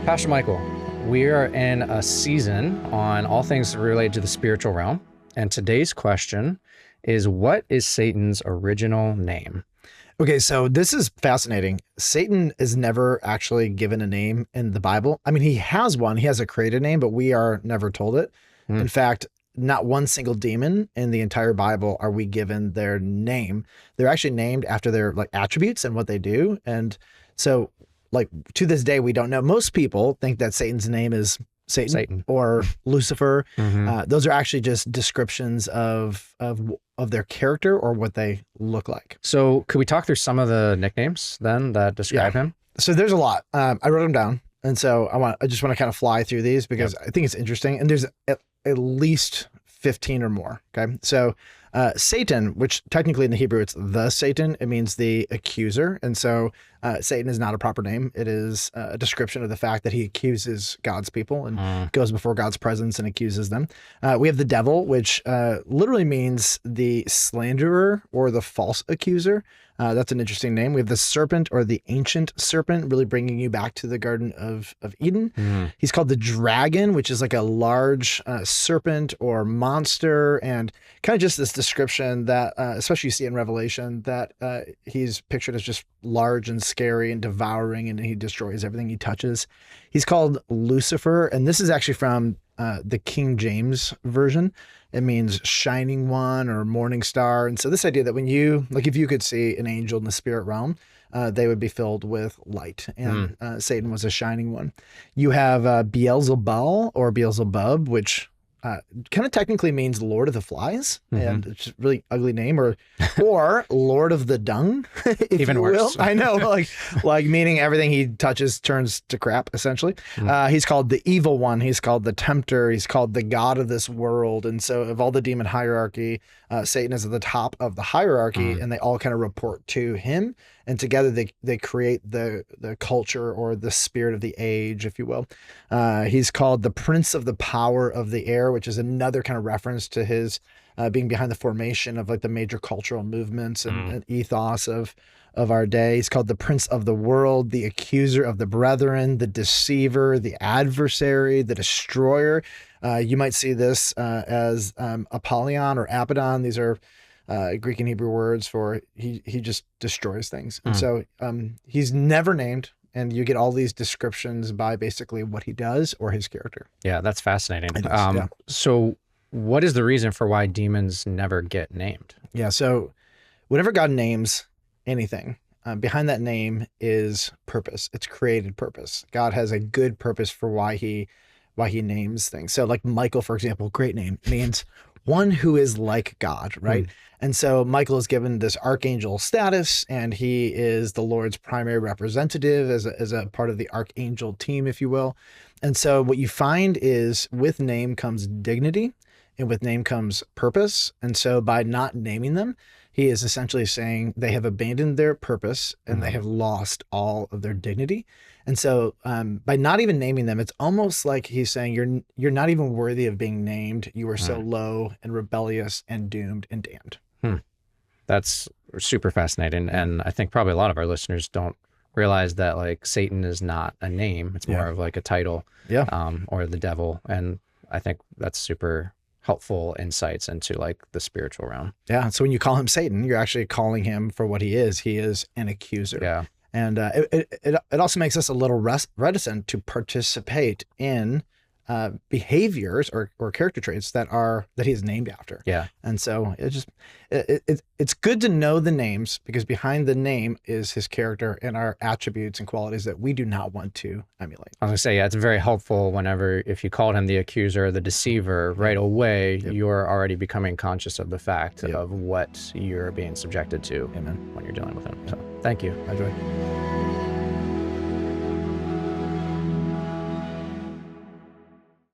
Pastor Michael, we are in a season on all things related to the spiritual realm. And today's question is, what is Satan's original name? Okay, so this is fascinating. Satan is never actually given a name in the Bible. I mean, he has one. He has a created name, but we are never told it. In fact, not one single demon in the entire Bible are we given their name. They're actually named after their attributes and what they do. And so to this day, we don't know. Most people think that Satan's name is Satan. Or Lucifer. Those are actually just descriptions of their character or what they look like. So could we talk through some of the nicknames then that describe him? So there's a lot. I wrote them down. And so I just want to kind of fly through these because I think it's interesting. And there's at least 15 or more. Okay. So Satan, which technically in the Hebrew, it's the Satan. It means the accuser. And so Satan is not a proper name. It is a description of the fact that he accuses God's people and goes before God's presence and accuses them. We have the devil, which literally means the slanderer or the false accuser. That's an interesting name. We have the serpent or the ancient serpent, really bringing you back to the Garden of Eden. He's called the dragon, which is like a large serpent or monster, and kind of just this description that, especially you see in Revelation, that he's pictured as just large and scary and devouring, and he destroys everything he touches. He's called Lucifer, and this is actually from the King James Version. It means shining one or morning star. And so this idea that when you, if you could see an angel in the spirit realm, they would be filled with light. And Satan was a shining one. You have Beelzebul or Beelzebub, which kind of technically means Lord of the Flies, and it's a really ugly name, or Lord of the Dung, if even you worse. will. I know, like meaning everything he touches turns to crap, essentially. He's called the evil one. He's called the tempter. He's called the god of this world. And so of all the demon hierarchy, Satan is at the top of the hierarchy, and they all kind of report to him. And together they create the culture or the spirit of the age, if you will. He's called the prince of the power of the air, which is another kind of reference to his being behind the formation of the major cultural movements and ethos of our day. He's called the prince of the world, the accuser of the brethren, the deceiver, the adversary, the destroyer. You might see this as Apollyon or Abaddon. These are Greek and Hebrew words for he just destroys things. And so he's never named, and you get all these descriptions by basically what he does or his character. Yeah, that's fascinating. So what is the reason for why demons never get named? Yeah, so whenever God names anything, behind that name is purpose. It's created purpose. God has a good purpose for why he names things. So like Michael, for example, great name, means one who is like God, right? And so Michael is given this archangel status, and he is the Lord's primary representative as a part of the archangel team, if you will. And so what you find is with name comes dignity, and with name comes purpose. And so by not naming them, he is essentially saying they have abandoned their purpose and they have lost all of their dignity. And so by not even naming them, it's almost like he's saying you're not even worthy of being named. You are so low and rebellious and doomed and damned. That's super fascinating. And I think probably a lot of our listeners don't realize that Satan is not a name. It's more of a title, or the devil. And I think that's super helpful insights into the spiritual realm. Yeah. So when you call him Satan, you're actually calling him for what he is. He is an accuser. Yeah. And it also makes us a little reticent to participate in behaviors or character traits that he is named after. Yeah. And so it's good to know the names, because behind the name is his character and our attributes and qualities that we do not want to emulate. I was gonna say, yeah, it's very helpful if you called him the accuser or the deceiver, right away, you're already becoming conscious of the fact of what you're being subjected to when you're dealing with him. So thank you. I enjoyed it.